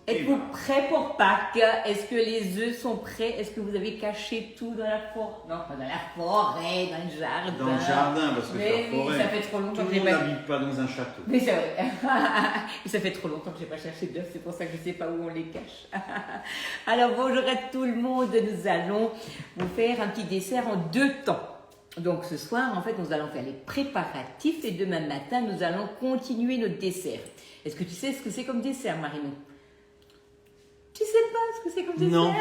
Êtes-vous prêts pour Pâques? Est-ce que les œufs sont prêts? Est-ce que vous avez caché tout dans la forêt? Non, pas dans la forêt, dans le jardin. Dans le jardin, parce que Mais la oui, forêt, ça fait trop tout longtemps le que j'ai monde pas... n'habite pas dans un château. Mais c'est vrai. Et ça fait trop longtemps que j'ai pas cherché d'œufs, c'est pour ça que je sais pas où on les cache. Alors bonjour à tout le monde, nous allons vous faire un petit dessert en 2 temps. Donc ce soir, en fait, nous allons faire les préparatifs et demain matin, nous allons continuer notre dessert. Est-ce que tu sais ce que c'est comme dessert, Marino? Tu sais pas ce que c'est comme dessert? Non,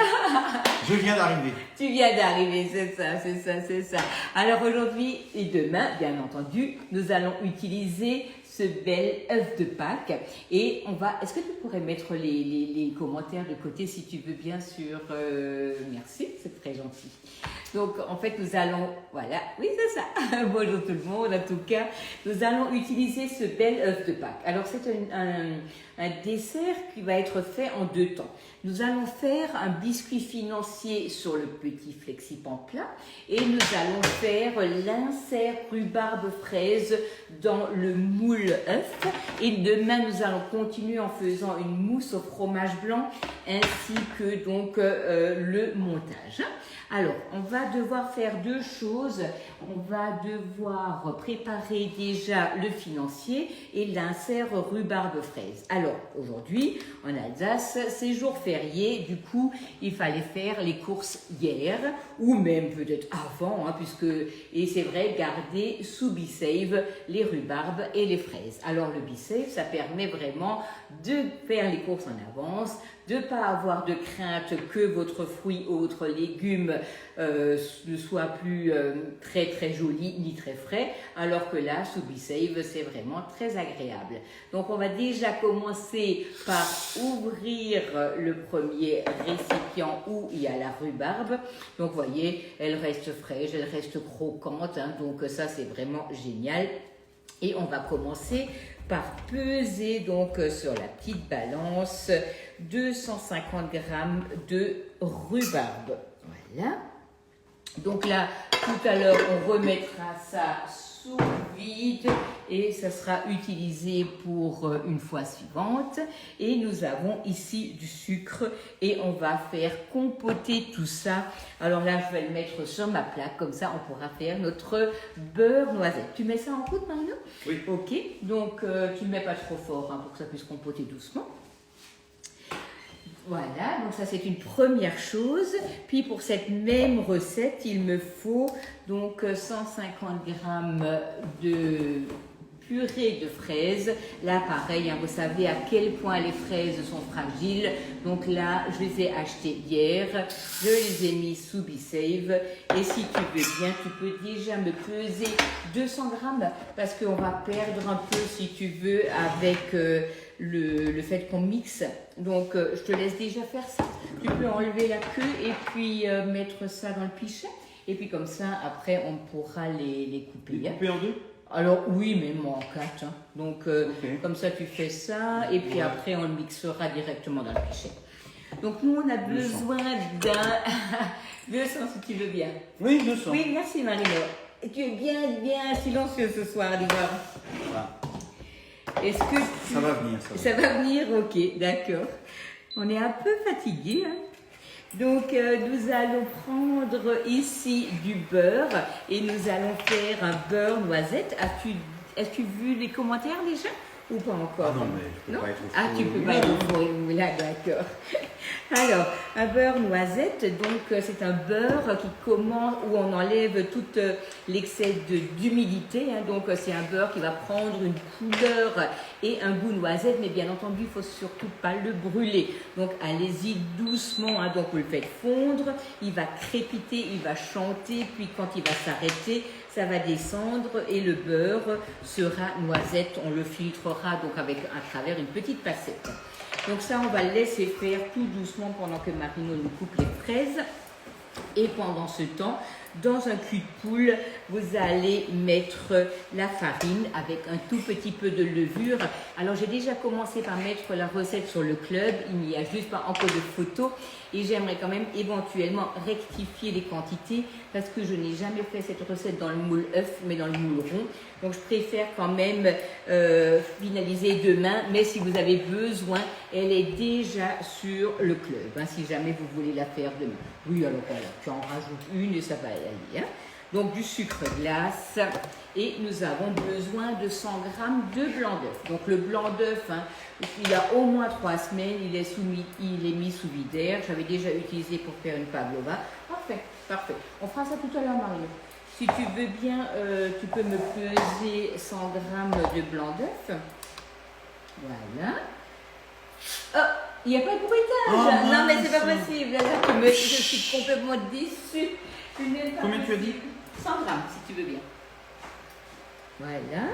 je viens d'arriver. Tu viens d'arriver, c'est ça. Alors aujourd'hui et demain, bien entendu, nous allons utiliser ce bel œuf de Pâques et on va... Est-ce que tu pourrais mettre les commentaires de côté si tu veux bien sûr... Merci, c'est très gentil. Donc en fait nous allons... Voilà, oui c'est ça. Bonjour tout le monde, en tout cas, nous allons utiliser ce bel œuf de Pâques. Alors c'est un dessert qui va être fait en 2 temps. Nous allons faire un biscuit financier sur le petit flexipan plat et nous allons faire l'insert rhubarbe fraise dans le moule œuf. Et demain, nous allons continuer en faisant une mousse au fromage blanc ainsi que donc le montage. Alors, on va devoir faire 2 choses. On va devoir préparer déjà le financier et l'insert rhubarbe fraise. Alors, aujourd'hui, en Alsace, c'est jour férié. Du coup, il fallait faire les courses hier ou même peut-être avant, hein, puisque, et c'est vrai, garder sous B-Save les rhubarbes et les fraises. Alors, le B-Save, ça permet vraiment de faire les courses en avance, de ne pas avoir de crainte que votre fruit ou votre légume ne soit plus très très joli ni très frais, alors que là, sous B-Save, c'est vraiment très agréable. Donc on va déjà commencer par ouvrir le premier récipient où il y a la rhubarbe. Donc vous voyez, elle reste fraîche, elle reste croquante, hein, donc ça c'est vraiment génial. Et on va commencer par peser donc sur la petite balance 250 g de rhubarbe. Voilà. Donc là, tout à l'heure, on remettra ça sous vide et ça sera utilisé pour une fois suivante. Et nous avons ici du sucre et on va faire compoter tout ça. Alors là, je vais le mettre sur ma plaque, comme ça on pourra faire notre beurre noisette. Tu mets ça en route, Marino? Oui. Ok, donc tu ne mets pas trop fort hein, pour que ça puisse compoter doucement. Voilà, donc ça c'est une première chose. Puis pour cette même recette, il me faut donc 150 g de purée de fraises. Là pareil, hein, vous savez à quel point les fraises sont fragiles. Donc là, je les ai achetées hier, je les ai mis sous B-Save. Et si tu veux bien, tu peux déjà me peser 200 g parce qu'on va perdre un peu si tu veux avec... le fait qu'on mixe. Donc je te laisse déjà faire ça. Tu peux enlever la queue et puis mettre ça dans le pichet. Et puis comme ça, après, on pourra les couper. Les couper en 2? Alors oui, même en 4. Hein. Donc comme ça, tu fais ça. Et puis après, on le mixera directement dans le pichet. Donc nous, on a besoin d'un... 200 si tu veux bien. Oui, 200. Oui, merci Marino. Et tu es bien silencieux ce soir, d'abord. Voilà. Est-ce que Ça va venir, ça va venir, ok, d'accord. On est un peu fatigué. Hein. Donc, nous allons prendre ici du beurre et nous allons faire un beurre noisette. As-tu vu les commentaires déjà ou pas encore? Ah non, mais je peux pas être au four. Ah, tu peux pas être au four, là, d'accord. Alors, un beurre noisette, donc c'est un beurre qui commence, où on enlève tout l'excès d'humidité. Hein, donc, c'est un beurre qui va prendre une couleur et un goût noisette, mais bien entendu, il ne faut surtout pas le brûler. Donc, allez-y doucement. Hein, donc, vous le faites fondre, il va crépiter, il va chanter, puis quand il va s'arrêter, ça va descendre et le beurre sera noisette. On le filtrera donc à travers une petite passette. Donc ça, on va le laisser faire tout doucement pendant que Marino nous coupe les fraises. Et pendant ce temps, Dans un cul de poule, vous allez mettre la farine avec un tout petit peu de levure. Alors j'ai déjà commencé par mettre la recette sur le club, il n'y a juste pas encore de photos et j'aimerais quand même éventuellement rectifier les quantités parce que je n'ai jamais fait cette recette dans le moule œuf mais dans le moule rond. Donc je préfère quand même finaliser demain, mais si vous avez besoin, elle est déjà sur le club, hein, si jamais vous voulez la faire demain. Oui, alors voilà, tu en rajoutes une et ça va aller. Hein. Donc du sucre glace et nous avons besoin de 100 g de blanc d'œuf. Donc le blanc d'œuf, hein, il y a au moins 3 semaines, il est mis sous vide d'air. J'avais déjà utilisé pour faire une pavlova. Parfait, parfait. On fera ça tout à l'heure, Mario. Si tu veux bien, tu peux me peser 100 g de blanc d'œuf. Voilà. Oh, il n'y a pas de bruitage. Oh, non, mais c'est pas possible. Là, je suis complètement déçue. Combien tu as dit? 100 grammes, si tu veux bien. Voilà.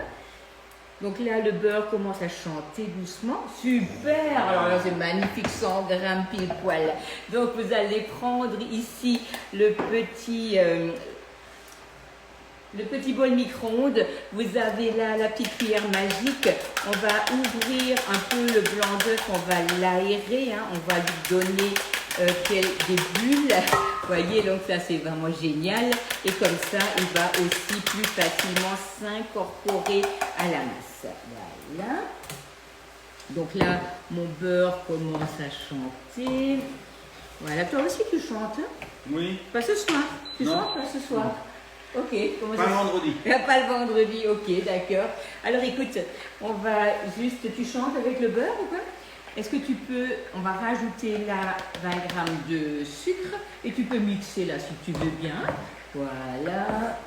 Donc là, le beurre commence à chanter doucement. Super! Alors là, c'est magnifique, 100 grammes pile poil. Donc, vous allez prendre ici le petit bol micro-ondes. Vous avez là la petite cuillère magique. On va ouvrir un peu le blanc d'œuf, on va l'aérer, hein. On va lui donner des bulles. Vous voyez, donc ça c'est vraiment génial. Et comme ça, il va aussi plus facilement s'incorporer à la masse. Voilà. Donc là, mon beurre commence à chanter. Voilà, toi aussi tu chantes, hein? Oui. Pas ce soir. Tu Non. chantes pas ce soir? Ok. Pas le vendredi. Pas le vendredi, ok, d'accord. Alors écoute, on va juste, tu chantes avec le beurre ou quoi? Est-ce que tu peux, on va rajouter là 20 g de sucre et tu peux mixer là si tu veux bien. Voilà.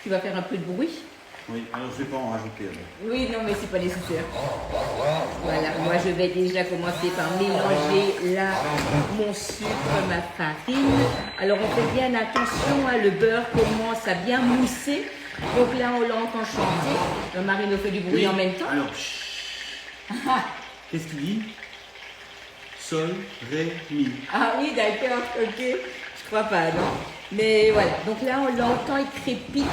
Tu vas faire un peu de bruit? Oui, alors je vais pas en rajouter. Alors. Oui, non, mais c'est pas nécessaire. Voilà, moi je vais déjà commencer par mélanger là mon sucre, ma farine. Alors on fait bien attention, hein, le beurre commence à bien mousser. Donc là on l'entend chanter. Le Marino fait du bruit en même temps. Alors, qu'est-ce qu'il dit? Sol, ré, mi. Ah oui, d'accord, ok. Je crois pas, non. Mais voilà, donc là on l'entend, il crépite.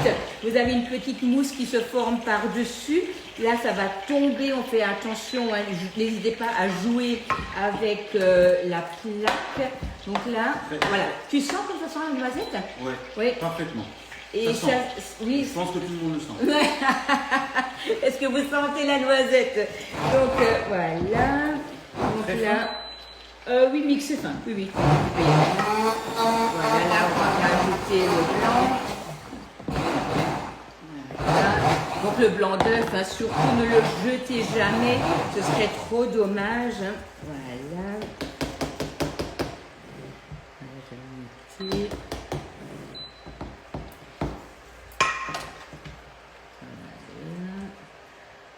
Vous avez une petite mousse qui se forme par-dessus. Là ça va tomber, on fait attention, hein. N'hésitez pas à jouer avec la plaque. Donc là, voilà. Tu sens que ça sent la noisette? Oui, Oui. parfaitement. Et ça sent. oui. Je pense que tout le monde le sent. Est-ce que vous sentez la noisette? Donc voilà. Donc Très là. Oui, mixez fin. Oui, oui. Voilà, là, on va rajouter le blanc. Voilà. Donc, le blanc d'œuf, hein, surtout ne le jetez jamais. Ce serait trop dommage. Hein. Voilà. Voilà, je vais mixer.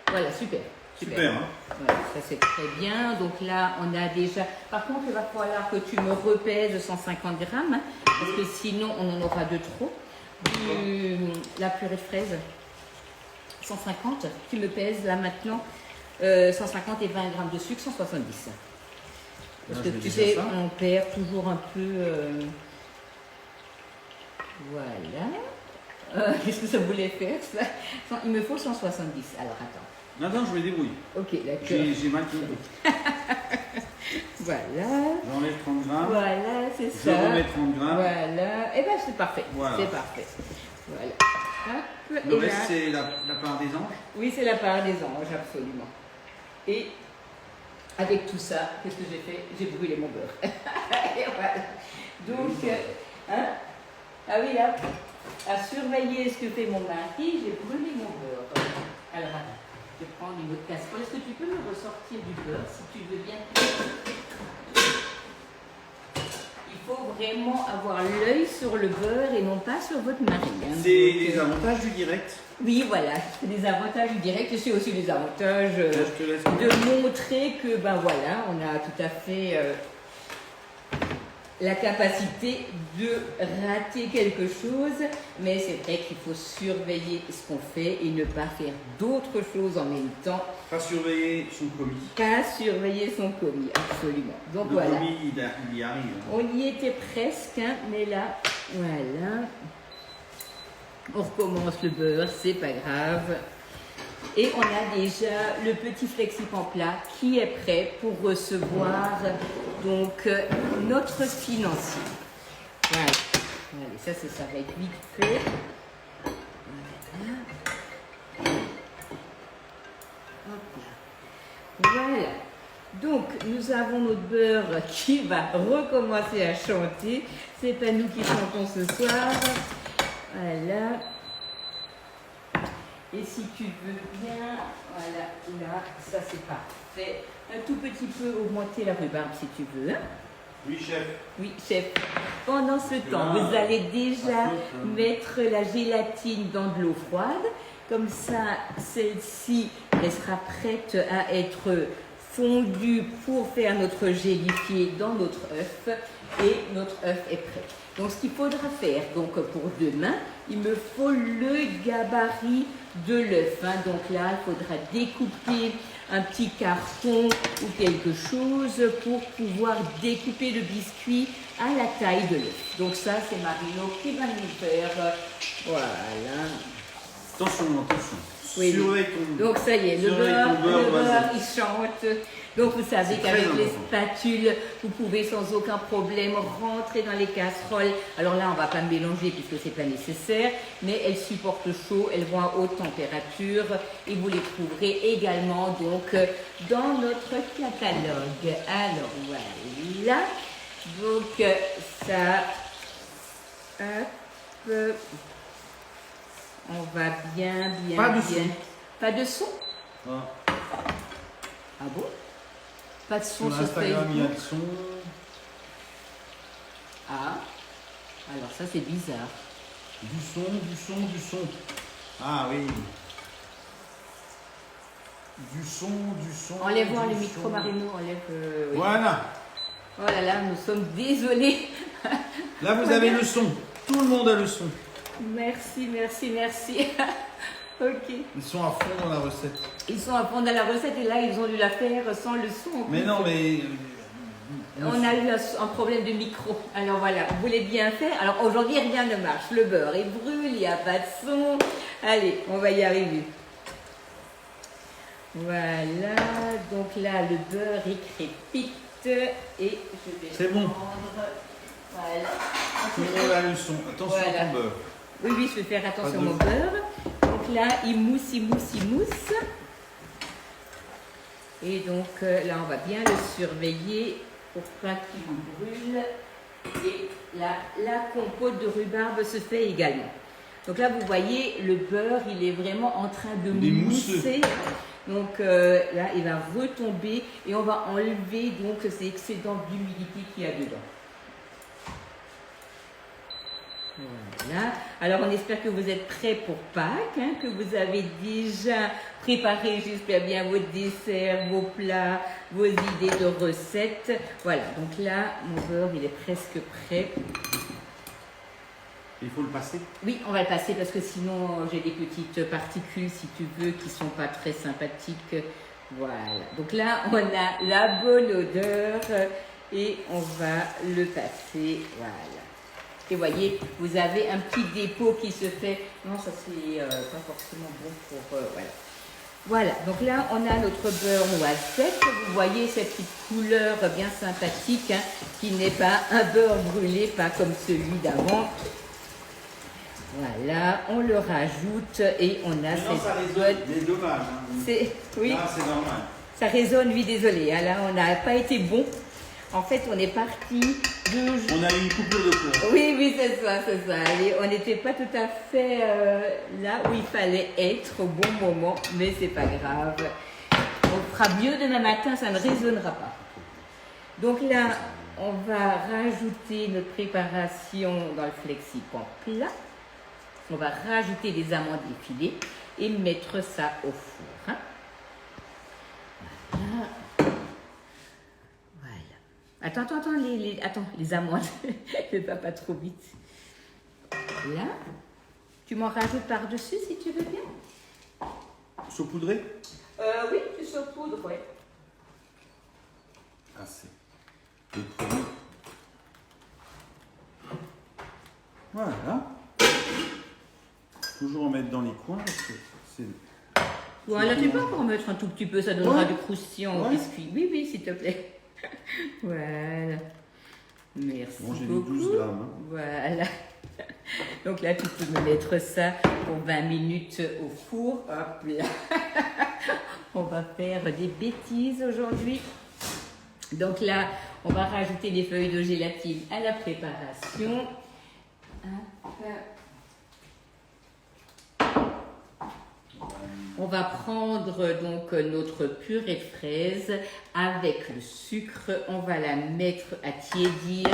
Voilà, super. Super, hein? Voilà, ça c'est très bien. Donc là, on a déjà... Par contre, il va falloir que tu me repèses 150 grammes, hein, parce que sinon, on en aura de trop. La purée de fraises, 150. Tu me pèses là maintenant 150 et 20 grammes de sucre, 170. Parce que tu sais, on perd toujours un peu... Voilà. Qu'est-ce que ça voulait faire ça? Il me faut 170. Alors, attends. Non, je me débrouille. Ok, d'accord. J'ai mal compris. Voilà. J'enlève 30 grammes. Voilà, c'est Je ça. remets 30 grammes. Voilà. Et bien, c'est parfait. Voilà. C'est parfait. Voilà. Hop. Le Et reste, là- c'est la part des anges. Oui, c'est la part des anges, absolument. Et avec tout ça, qu'est-ce que j'ai fait? J'ai brûlé mon beurre. Et voilà. Donc, hein? Ah oui, là, à surveiller ce que fait mon mari, j'ai brûlé mon beurre. Alors, attends. Je prends une autre casserole. Est-ce que tu peux me ressortir du beurre, si tu veux bien? Il faut vraiment avoir l'œil sur le beurre et non pas sur votre mari. Hein. C'est les avantages du direct. Oui, voilà. C'est des avantages du direct. C'est aussi les avantages Là, je te laisse. de montrer que, ben voilà, on a tout à fait la capacité de rater quelque chose, mais c'est vrai qu'il faut surveiller ce qu'on fait et ne pas faire d'autres choses en même temps. Pas surveiller son commis. Pas surveiller son commis, absolument. Donc Le voilà. commis, il y arrive. On y était presque, hein, mais là, Voilà. On recommence le beurre, c'est pas grave. Et on a déjà le petit flexipan plat qui est prêt pour recevoir donc notre financier. Voilà. Allez, ça va être vite fait. Voilà. Hop là. Voilà. Donc, nous avons notre beurre qui va recommencer à chanter. C'est pas nous qui chantons ce soir. Voilà. Et si tu veux bien, voilà, là, ça c'est parfait. Un tout petit peu augmenter la rhubarbe si tu veux. Hein? Oui, chef. Oui, chef. Pendant ce temps, vous allez déjà mettre la gélatine dans de l'eau froide. Comme ça, celle-ci, elle sera prête à être fondue pour faire notre gélifié dans notre œuf. Et notre œuf est prêt. Donc, ce qu'il faudra faire donc, pour demain, il me faut le gabarit de l'œuf. Hein. Donc là, il faudra découper un petit carton ou quelque chose pour pouvoir découper le biscuit à la taille de l'œuf. Donc ça, c'est Marino qui va nous faire. Voilà. Attention, attention. Oui, Surveille ton... donc ça y est, le surveille ton beurre, il chante. Donc vous savez C'est qu'avec très les important. spatules, vous pouvez sans aucun problème rentrer dans les casseroles. Alors là, on ne va pas mélanger puisque c'est pas nécessaire, mais elles supportent chaud, elles vont à haute température et vous les trouverez également donc dans notre catalogue. Alors voilà, donc ça, hop. On va bien. Pas de son. Pas de son? Ah. Ah bon? Pas de son Sur sur Instagram, il y a Facebook? le son. Ah, alors ça c'est bizarre. Du son. Ah oui. Du son. Enlève-moi du le micro son. Marino, enlève. Oui. Voilà. Oh là là, nous sommes désolés. Là, vous avez le son. Tout le monde a le son. Merci. Ok. Ils sont à fond dans la recette. Ils sont à fond dans la recette et là ils ont dû la faire sans le son. Mais non, mais... On a eu un problème de micro. Alors voilà, vous voulez bien faire. Alors aujourd'hui, rien ne marche. Le beurre, il brûle, il n'y a pas de son. Allez, on va y arriver. Voilà, donc là, le beurre, il crépite. Et je vais C'est bon. prendre... Voilà. Tout le monde a le son. Attention Voilà. à ton beurre. Oui, je vais faire attention Pas de au beurre. Donc là, il mousse. Et donc là, on va bien le surveiller pour pas qu'il brûle. Et là, la compote de rhubarbe se fait également. Donc là, vous voyez, le beurre, il est vraiment en train de Il est mousseux. mousser. Donc là, il va retomber et on va enlever donc ces excédents d'humidité qu'il y a dedans. Voilà. Alors, on espère que vous êtes prêts pour Pâques, hein, que vous avez déjà préparé, j'espère bien, vos desserts, vos plats, vos idées de recettes. Voilà, donc là, mon beurre, il est presque prêt. Il faut le passer. Oui, on va le passer parce que sinon, j'ai des petites particules, si tu veux, qui sont pas très sympathiques. Voilà. Donc là, on a la bonne odeur et on va le passer. Voilà. Et voyez, vous avez un petit dépôt qui se fait. Non, ça c'est pas forcément bon pour. Voilà. Voilà, donc là on a notre beurre noisette. Vous voyez cette petite couleur bien sympathique, hein, qui n'est pas un beurre brûlé, pas comme celui d'avant. Voilà, on le rajoute et on a Mais non, ça cette résonne. Mais dommage. Hein. Oui, Là, c'est normal. ça résonne, oui, désolé. Hein, là, on n'a pas été bon. En fait, on est parti de... On a eu une coupure de courant. Oui, c'est ça. Et on n'était pas tout à fait là où il fallait être au bon moment, mais c'est pas grave. On fera mieux demain matin, ça ne résonnera pas. Donc là, on va rajouter notre préparation dans le flexipan plat. On va rajouter des amandes effilées et mettre ça au four. Hein. Voilà. Attends, les amandes, ne va pas trop vite. Là, tu m'en rajoutes par-dessus si tu veux bien. Saupoudré? Oui, tu saupoudres, oui. Assez. Le premier. Voilà. Toujours en mettre dans les coins parce que c'est. Voilà, tu peux encore mettre un tout petit peu, ça donnera Ouais. du croustillant au Ouais. biscuit. Oui, oui, s'il te plaît. Voilà. Merci Bon, j'ai mis beaucoup. 12 grammes. Hein. Voilà. Donc là, tu peux me mettre ça pour 20 minutes au four. Hop là. On va faire des bêtises aujourd'hui. Donc là, on va rajouter des feuilles de gélatine à la préparation. On va prendre donc notre purée de fraises avec le sucre. On va la mettre à tiédir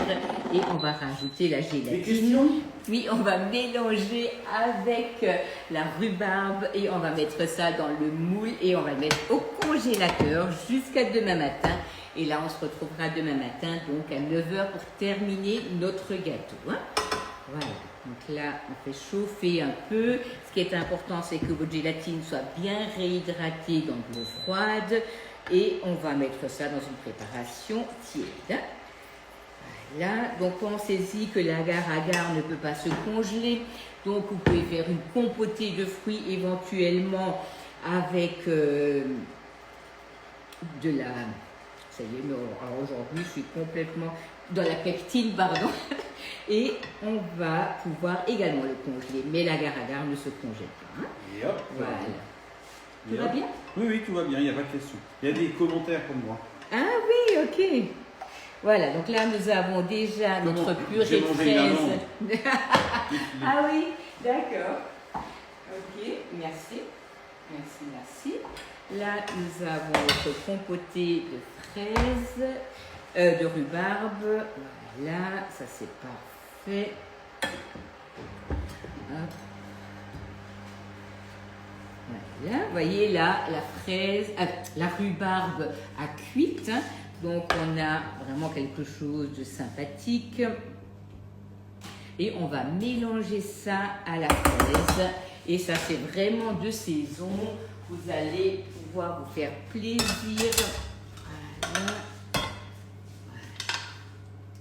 et on va rajouter la Des gélatine. questions? Oui, on va mélanger avec la rhubarbe et on va mettre ça dans le moule et on va le mettre au congélateur jusqu'à demain matin. Et là, on se retrouvera demain matin, donc à 9h pour terminer notre gâteau. Hein. Voilà, donc là, on fait chauffer un peu. Ce qui est important, c'est que votre gélatine soit bien réhydratée dans de l'eau froide. Et on va mettre ça dans une préparation tiède. Voilà, donc pensez-y que l'agar-agar ne peut pas se congeler. Donc vous pouvez faire une compotée de fruits éventuellement avec de la... Ça y est, alors aujourd'hui je suis complètement dans la pectine, pardon. Et on va pouvoir également le congeler. Mais l'agar-agar ne se congèle pas. Hein. Et hop. Voilà. Et Tout va hop. bien? Oui, oui, tout va bien, il n'y a pas de question. Il y a des commentaires pour moi. Ah oui, ok. Voilà, donc là nous avons déjà notre purée J'ai de mangé une fraises. amande. Ah oui, d'accord. Ok, merci. Merci, merci. Là, nous avons notre compotée de fraises, de rhubarbe. Voilà, ça c'est parfait. Hop. Voilà, vous voyez là, la fraise, la rhubarbe a cuite. Hein. Donc on a vraiment quelque chose de sympathique. Et on va mélanger ça à la fraise. Et ça c'est vraiment de saison. Vous allez pouvoir vous faire plaisir. Voilà.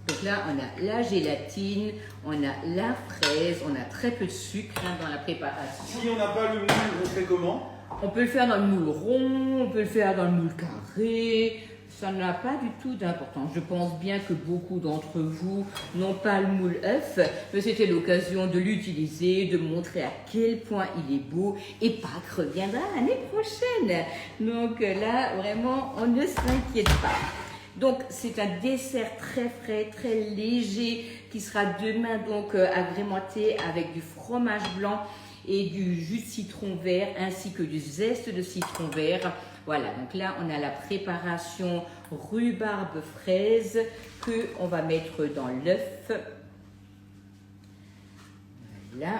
Donc là, on a la gélatine, on a la fraise, on a très peu de sucre hein, dans la préparation. Si on n'a pas le moule, on fait comment? On peut le faire dans le moule rond, on peut le faire dans le moule carré. Ça n'a pas du tout d'importance. Je pense bien que beaucoup d'entre vous n'ont pas le moule œuf, mais c'était l'occasion de l'utiliser, de montrer à quel point il est beau. Et Pâques reviendra l'année prochaine. Donc là, vraiment, on ne s'inquiète pas. Donc c'est un dessert très frais, très léger qui sera demain donc agrémenté avec du fromage blanc et du jus de citron vert ainsi que du zeste de citron vert. Voilà, donc là on a la préparation rhubarbe fraise que on va mettre dans l'œuf. Voilà.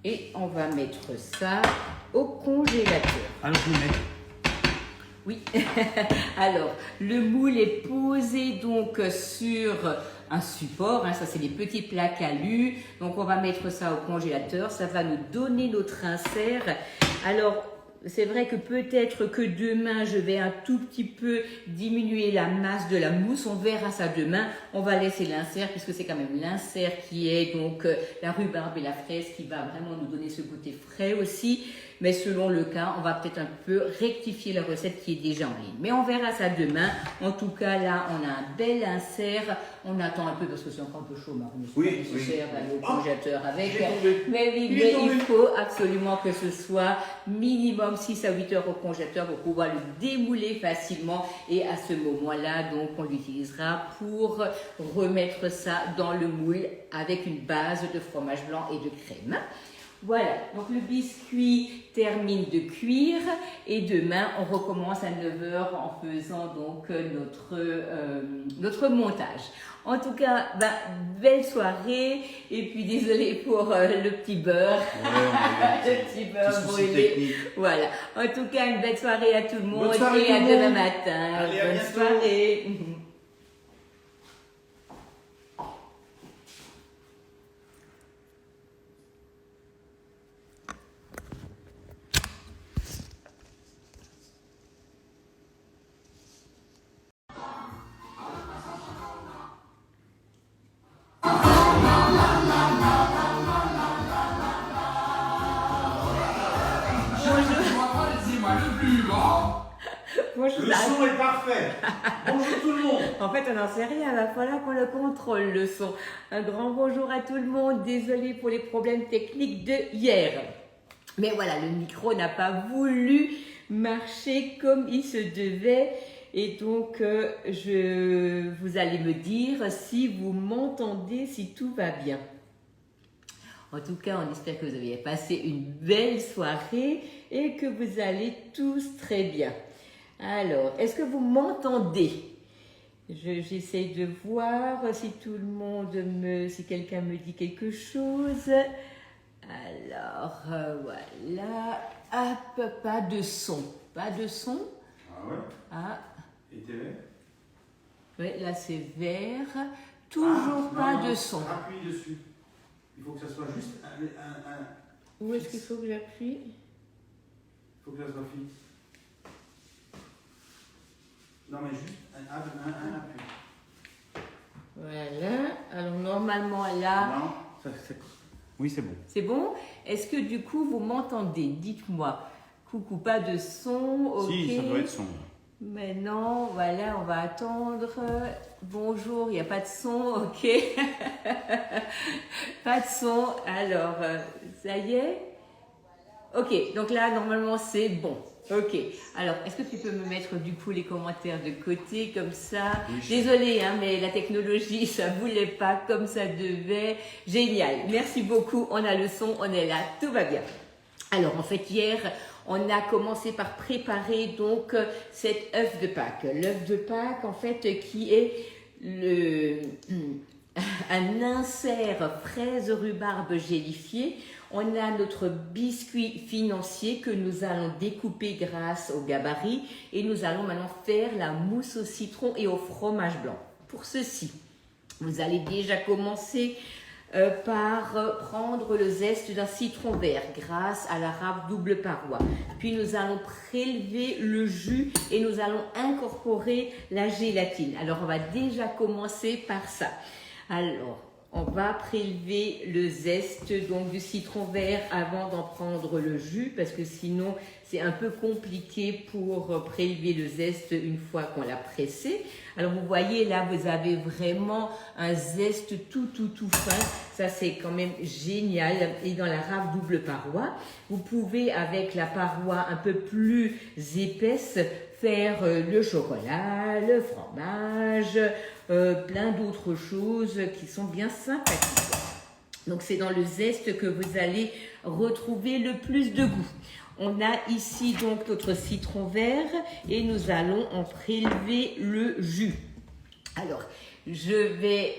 Et on va mettre ça au congélateur. Alors je mets. Oui, alors le moule est posé donc sur un support, hein, ça c'est des petits plaques alu, donc on va mettre ça au congélateur, ça va nous donner notre insert. Alors c'est vrai que peut-être que demain je vais un tout petit peu diminuer la masse de la mousse, on verra ça demain, on va laisser l'insert puisque c'est quand même l'insert qui est donc la rhubarbe et la fraise qui va vraiment nous donner ce côté frais aussi. Mais selon le cas, on va peut-être un peu rectifier la recette qui est déjà en ligne. Mais on verra ça demain. En tout cas, là, on a un bel insert. On attend un peu parce que c'est encore un peu chaud, Marc. C'est pas nécessaire d'aller au congélateur avec. Mais oui, mais il faut absolument que ce soit minimum 6 à 8 heures au congélateur pour pouvoir le démouler facilement. Et à ce moment-là, donc, on l'utilisera pour remettre ça dans le moule avec une base de fromage blanc et de crème. Voilà, donc le biscuit termine de cuire et demain on recommence à 9h en faisant donc notre montage. En tout cas, belle soirée et puis désolé pour le petit beurre, le petit beurre brûlé. Voilà, en tout cas une belle soirée à tout le monde et à demain matin. Allez, à bonne bientôt. soirée. Bon, je Le sais. son est parfait. Bonjour tout le monde. En fait, on n'en sait rien, il va falloir qu'on le contrôle, le son. Un grand bonjour à tout le monde, désolé pour les problèmes techniques de hier. Mais voilà, le micro n'a pas voulu marcher comme il se devait. Et donc, vous allez me dire si vous m'entendez, si tout va bien. En tout cas, on espère que vous avez passé une belle soirée et que vous allez tous très bien. Alors, est-ce que vous m'entendez? J'essaie de voir si tout le monde si quelqu'un me dit quelque chose. Alors, voilà. Hop, pas de son. Pas de son. Ah ouais. Ah, Et TV. oui, là c'est vert. Toujours pas de son. Appuie dessus. Il faut que ça soit juste un. Où est-ce qu'il faut que j'appuie? Il faut que ça soit fixe. Non, mais juste un appui. Voilà. Alors normalement là, Non, c'est. Oui, c'est bon. c'est bon. Est-ce que du coup vous m'entendez? Dites-moi. Coucou, pas de son. Ok. Si, ça doit être son. Mais non, voilà, on va attendre. Bonjour, il n'y a pas de son, ok. Pas de son. Alors, ça y est? Ok, donc là, normalement, c'est bon. Ok. Alors, est-ce que tu peux me mettre du coup les commentaires de côté comme ça? Oui, Désolée, hein, mais la technologie, ça voulait pas comme ça devait. Génial. Merci beaucoup. On a le son, on est là, tout va bien. Alors, en fait, hier, on a commencé par préparer donc cet œuf de Pâques. L'œuf de Pâques, en fait, qui est un insert fraise rhubarbe gélifié. On a notre biscuit financier que nous allons découper grâce au gabarit et nous allons maintenant faire la mousse au citron et au fromage blanc. Pour ceci, vous allez déjà commencer par prendre le zeste d'un citron vert grâce à la râpe double paroi. Puis nous allons prélever le jus et nous allons incorporer la gélatine. Alors on va déjà commencer par ça. Alors on va prélever le zeste donc du citron vert avant d'en prendre le jus parce que sinon c'est un peu compliqué pour prélever le zeste une fois qu'on l'a pressé. Alors vous voyez là vous avez vraiment un zeste tout fin, ça c'est quand même génial. Et dans la râpe double paroi, vous pouvez avec la paroi un peu plus épaisse faire le chocolat, le fromage, plein d'autres choses qui sont bien sympathiques. Donc c'est dans le zeste que vous allez retrouver le plus de goût. On a ici donc notre citron vert et nous allons en prélever le jus. Alors je vais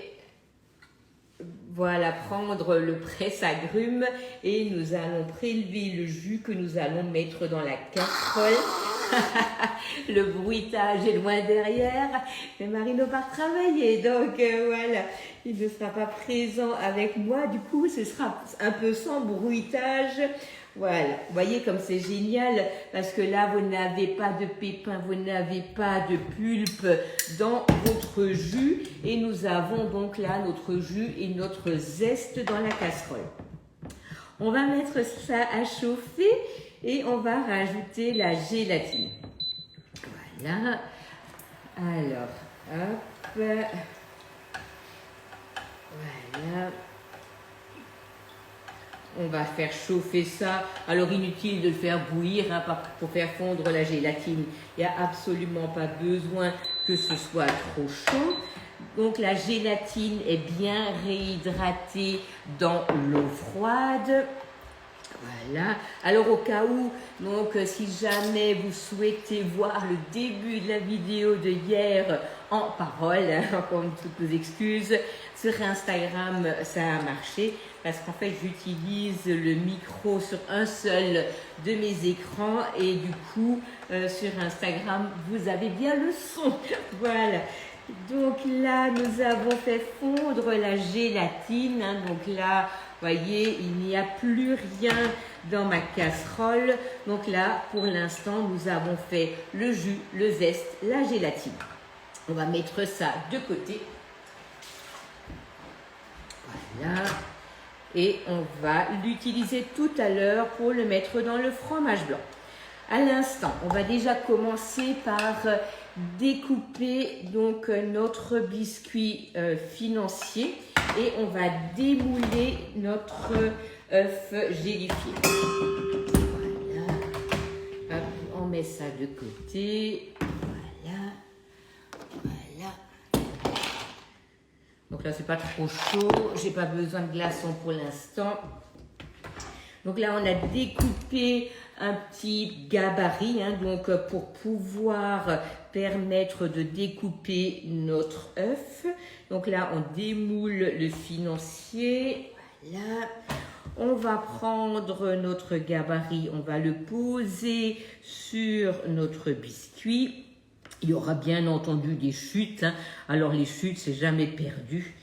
voilà prendre le presse-agrumes et nous allons prélever le jus que nous allons mettre dans la casserole. Le bruitage est loin derrière, mais Marino part travailler, donc voilà, il ne sera pas présent avec moi, du coup ce sera un peu sans bruitage. Voilà, vous voyez comme c'est génial, parce que là vous n'avez pas de pépins, vous n'avez pas de pulpe dans votre jus, et nous avons donc là notre jus et notre zeste dans la casserole. On va mettre ça à chauffer et on va rajouter la gélatine. Voilà. Alors, hop. Voilà. On va faire chauffer ça. Alors, inutile de le faire bouillir hein, pour faire fondre la gélatine. Il n'y a absolument pas besoin que ce soit trop chaud. Donc, la gélatine est bien réhydratée dans l'eau froide. Voilà. Alors au cas où, donc si jamais vous souhaitez voir le début de la vidéo de hier en parole, comme toutes nos excuses, sur Instagram ça a marché parce qu'en fait j'utilise le micro sur un seul de mes écrans et du coup sur Instagram vous avez bien le son. Voilà. Donc là nous avons fait fondre la gélatine, hein, donc là voyez, il n'y a plus rien dans ma casserole. Donc là, pour l'instant, nous avons fait le jus, le zeste, la gélatine. On va mettre ça de côté. Voilà. Et on va l'utiliser tout à l'heure pour le mettre dans le fromage blanc. à l'instant. On va déjà commencer par découper donc notre biscuit financier et on va démouler notre œuf gélifié. Voilà. Hop, on met ça de côté. Voilà. Voilà. Donc là, c'est pas trop chaud. J'ai pas besoin de glaçons pour l'instant. Donc là, on a découpé un petit gabarit, hein, donc pour pouvoir permettre de découper notre œuf. Donc là, on démoule le financier. Voilà. On va prendre notre gabarit, on va le poser sur notre biscuit. Il y aura bien entendu des chutes, hein. Alors les chutes, c'est jamais perdu.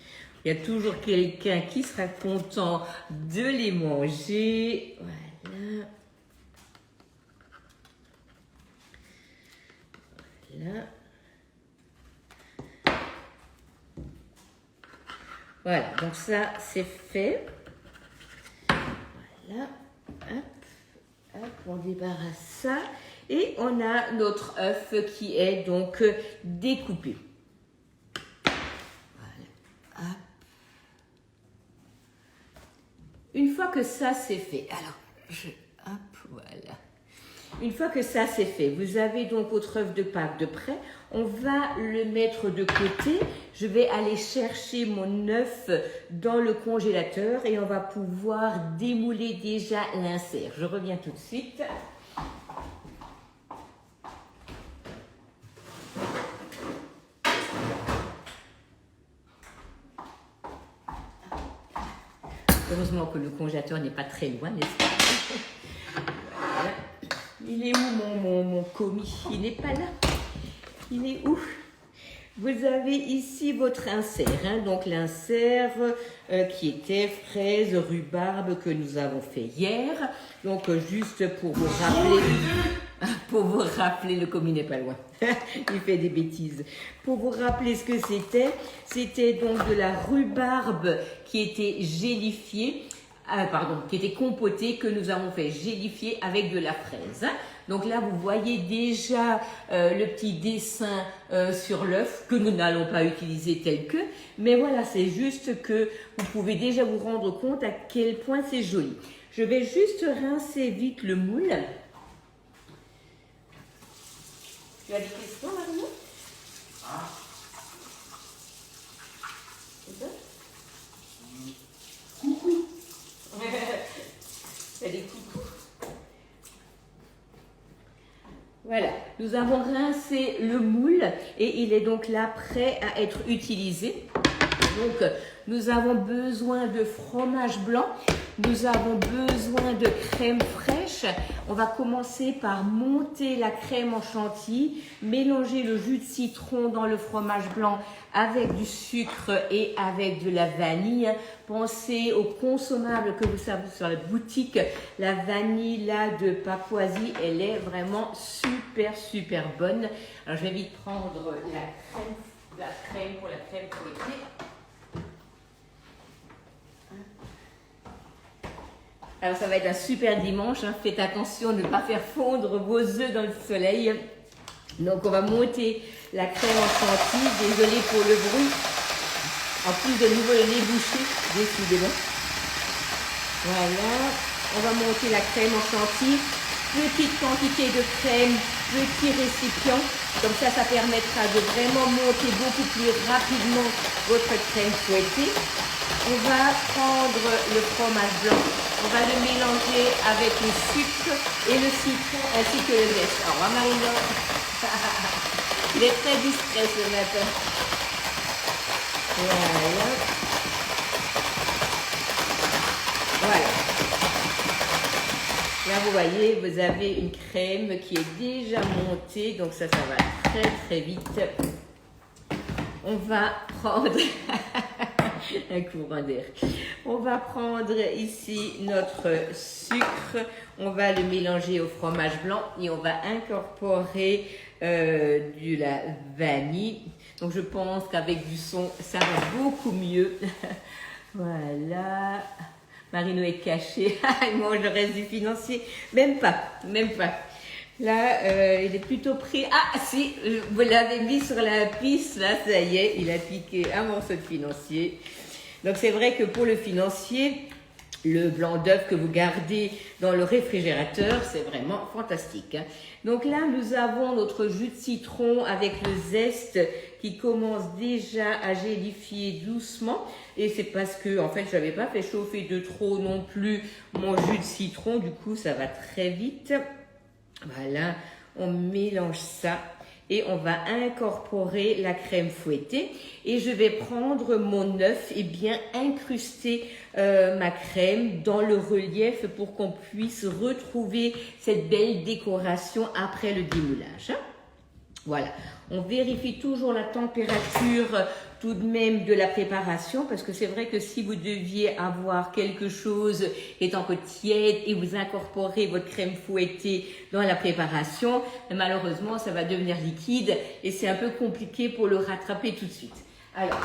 Il y a toujours quelqu'un qui sera content de les manger. Voilà. Voilà. Voilà, donc ça, c'est fait. Voilà. Hop, hop, on débarrasse ça. Et on a notre œuf qui est donc découpé. Voilà. Hop. Une fois que ça c'est fait, alors hop, voilà. Une fois que ça c'est fait, vous avez donc votre œuf de Pâques de près. On va le mettre de côté. Je vais aller chercher mon œuf dans le congélateur et on va pouvoir démouler déjà l'insert. Je reviens tout de suite. Heureusement que le congélateur n'est pas très loin, n'est-ce pas? Voilà. Il est où mon commis? Il n'est pas là. Il est où? Vous avez ici votre insert, hein, donc l'insert qui était fraise, rhubarbe que nous avons fait hier. Donc juste pour vous rappeler, le commis n'est pas loin. Il fait des bêtises. Pour vous rappeler ce que c'était donc de la rhubarbe qui était gélifiée, qui était compotée, que nous avons fait gélifier avec de la fraise. Donc là, vous voyez déjà le petit dessin sur l'œuf que nous n'allons pas utiliser tel que. Mais voilà, c'est juste que vous pouvez déjà vous rendre compte à quel point c'est joli. Je vais juste rincer vite le moule. Tu as des questions, Marie? C'est ça? Coucou. Il y a des coucous. Voilà, nous avons rincé le moule et il est donc là prêt à être utilisé. Donc, nous avons besoin de fromage blanc, nous avons besoin de crème fraîche. On va commencer par monter la crème en chantilly, mélanger le jus de citron dans le fromage blanc avec du sucre et avec de la vanille. Pensez au consommable que vous savez sur la boutique. La vanille là de Papouasie, elle est vraiment super bonne. Alors, je vais vite prendre la crème pour la crème fouettée. Alors ça va être un super dimanche, hein. Faites attention de ne pas faire fondre vos œufs dans le soleil. Donc on va monter la crème en chantilly, désolé pour le bruit. En plus de nouveau le nez bouché, décidément. Voilà, on va monter la crème en chantilly. Petite quantité de crème, petit récipient. Comme ça, ça permettra de vraiment monter beaucoup plus rapidement votre crème fouettée. On va prendre le fromage blanc, on va le mélanger avec le sucre et le citron ainsi que le zeste. Au revoir Marina. Il est très distrait ce matin. Voilà. Voilà. Là vous voyez, vous avez une crème qui est déjà montée, donc ça va très vite. On va prendre un courant d'air. On va prendre ici notre sucre, on va le mélanger au fromage blanc et on va incorporer de la vanille. Donc je pense qu'avec du son, ça va beaucoup mieux. Voilà. Marino est caché, il mange le reste du financier. Même pas. Là, il est plutôt pris. Ah, si, vous l'avez mis sur la piste, là, ça y est, il a piqué un morceau de financier. Donc, c'est vrai que pour le financier, le blanc d'œuf que vous gardez dans le réfrigérateur, c'est vraiment fantastique. Hein. Donc là, nous avons notre jus de citron avec le zeste qui commence déjà à gélifier doucement. Et c'est parce que, en fait, je n'avais pas fait chauffer de trop non plus mon jus de citron. Du coup, ça va très vite. Voilà, on mélange ça. Et on va incorporer la crème fouettée. Et je vais prendre mon œuf et bien incruster ma crème dans le relief pour qu'on puisse retrouver cette belle décoration après le démoulage. Voilà, on vérifie toujours la température tout de même de la préparation parce que c'est vrai que si vous deviez avoir quelque chose étant que tiède et vous incorporez votre crème fouettée dans la préparation, malheureusement ça va devenir liquide et c'est un peu compliqué pour le rattraper tout de suite. Alors,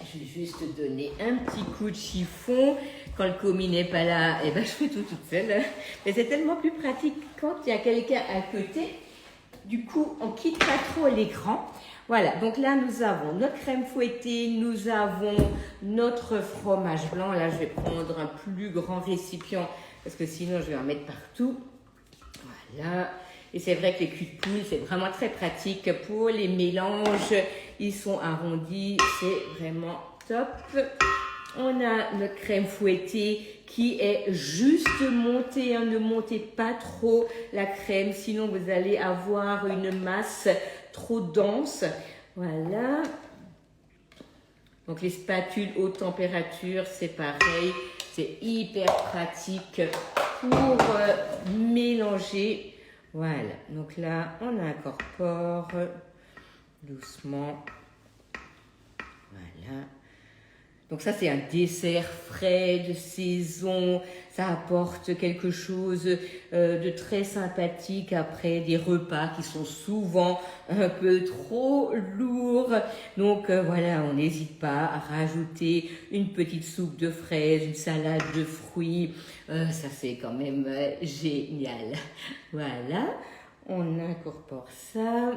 je vais juste donner un petit coup de chiffon. Quand le commis n'est pas là, eh ben, je fais tout toute seule. Mais c'est tellement plus pratique quand il y a quelqu'un à côté. Du coup, on quitte pas trop l'écran. Voilà, donc là, nous avons notre crème fouettée, nous avons notre fromage blanc. Là, je vais prendre un plus grand récipient parce que sinon, je vais en mettre partout. Voilà. Et c'est vrai que les culs de poule, c'est vraiment très pratique pour les mélanges. Ils sont arrondis, c'est vraiment top. On a notre crème fouettée qui est juste montée. Hein. Ne montez pas trop la crème, sinon vous allez avoir une masse trop dense. Voilà. Donc les spatules haute température, c'est pareil. C'est hyper pratique pour mélanger. Voilà, donc là, on incorpore doucement. Voilà. Donc ça, c'est un dessert frais, de saison. Ça apporte quelque chose de très sympathique après des repas qui sont souvent un peu trop lourds. Donc voilà, on n'hésite pas à rajouter une petite soupe de fraises, une salade de fruits. Ça, c'est quand même génial. Voilà, on incorpore ça.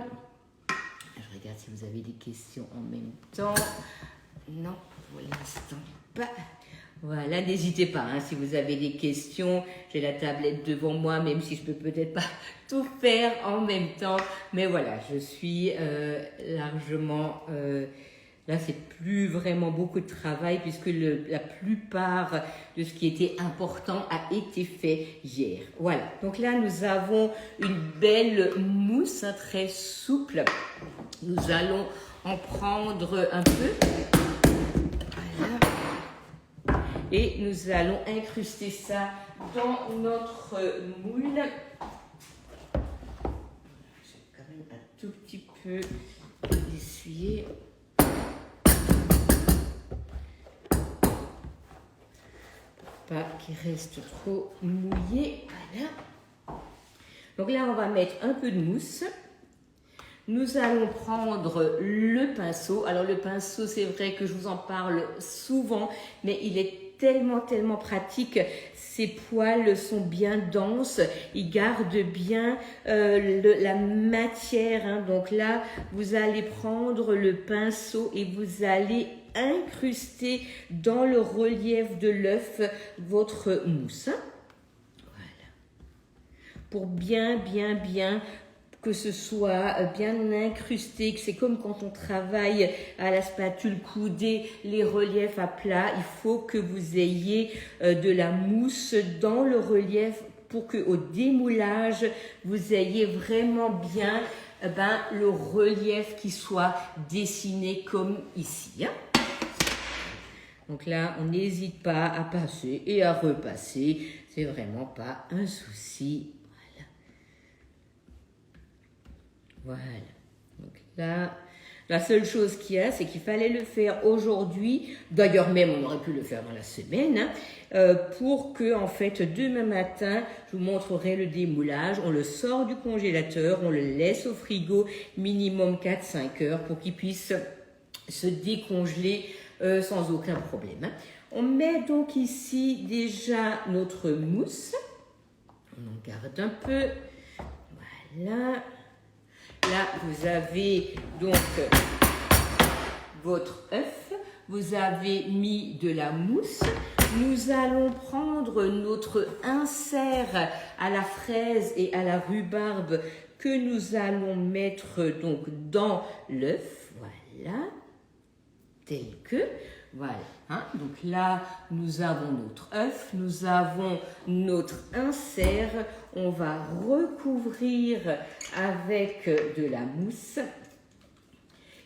Je regarde si vous avez des questions en même temps. Non, pour l'instant pas. Voilà, n'hésitez pas, hein, si vous avez des questions, j'ai la tablette devant moi, même si je peux peut-être pas tout faire en même temps. Mais voilà, je suis largement... là, c'est plus vraiment beaucoup de travail puisque la plupart de ce qui était important a été fait hier. Voilà, donc là, nous avons une belle mousse, hein, très souple. Nous allons en prendre un peu. Voilà. Et nous allons incruster ça dans notre moule. Je vais quand même un tout petit peu essuyer. Pas qu'il reste trop mouillé. Voilà. Donc là, on va mettre un peu de mousse. Nous allons prendre le pinceau. Alors le pinceau, c'est vrai que je vous en parle souvent, mais il est tellement pratique. Ces poils sont bien denses, ils gardent bien la matière. Hein. Donc là, vous allez prendre le pinceau et vous allez incruster dans le relief de l'œuf votre mousse. Voilà. Pour bien que ce soit bien incrusté, que c'est comme quand on travaille à la spatule coudée, les reliefs à plat, il faut que vous ayez de la mousse dans le relief pour que au démoulage, vous ayez vraiment bien le relief qui soit dessiné comme ici. Hein. Donc là, on n'hésite pas à passer et à repasser, c'est vraiment pas un souci. Voilà, donc là, la seule chose qu'il y a, c'est qu'il fallait le faire aujourd'hui, d'ailleurs même on aurait pu le faire dans la semaine, hein, pour que en fait demain matin, je vous montrerai le démoulage, on le sort du congélateur, on le laisse au frigo minimum 4-5 heures pour qu'il puisse se décongeler sans aucun problème. Hein. On met donc ici déjà notre mousse, on en garde un peu. Voilà. Là, vous avez donc votre œuf. Vous avez mis de la mousse. Nous allons prendre notre insert à la fraise et à la rhubarbe que nous allons mettre donc dans l'œuf. Voilà. Tel que. Voilà. Hein? Donc là, nous avons notre œuf, nous avons notre insert. On va recouvrir avec de la mousse.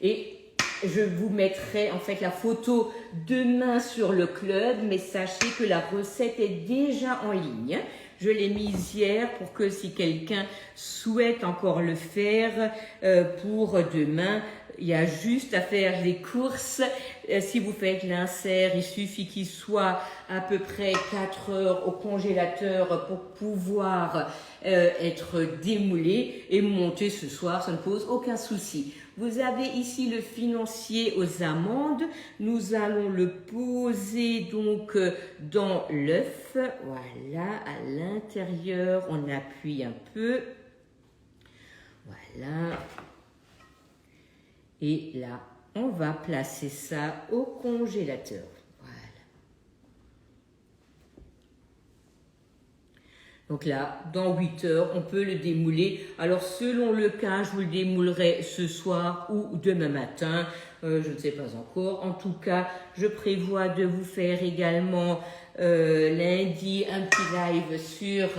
Et je vous mettrai en fait la photo demain sur le club, mais sachez que la recette est déjà en ligne. Je l'ai mise hier pour que si quelqu'un souhaite encore le faire pour demain, il y a juste à faire les courses. Si vous faites l'insert, il suffit qu'il soit à peu près 4 heures au congélateur pour pouvoir être démoulé et monter ce soir, ça ne pose aucun souci. Vous avez ici le financier aux amandes. Nous allons le poser donc dans l'œuf. Voilà, à l'intérieur, on appuie un peu. Voilà. Et là, on va placer ça au congélateur. Voilà. Donc là, dans 8 heures, on peut le démouler. Alors, selon le cas, je vous le démoulerai ce soir ou demain matin. Je ne sais pas encore. En tout cas, je prévois de vous faire également lundi un petit live sur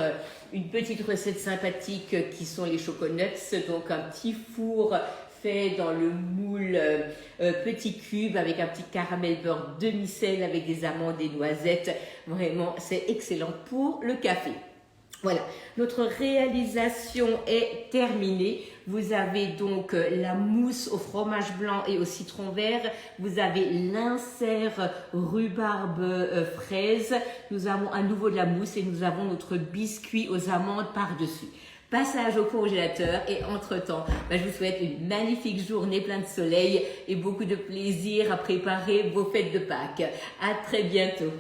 une petite recette sympathique qui sont les choconuts. Donc, un petit four fait dans le moule petit cube avec un petit caramel beurre demi-sel avec des amandes et noisettes. Vraiment, c'est excellent pour le café. Voilà, notre réalisation est terminée. Vous avez donc la mousse au fromage blanc et au citron vert. Vous avez l'insert rhubarbe fraise. Nous avons à nouveau de la mousse et nous avons notre biscuit aux amandes par-dessus. Passage au congélateur et entre-temps, je vous souhaite une magnifique journée pleine de soleil et beaucoup de plaisir à préparer vos fêtes de Pâques. À très bientôt.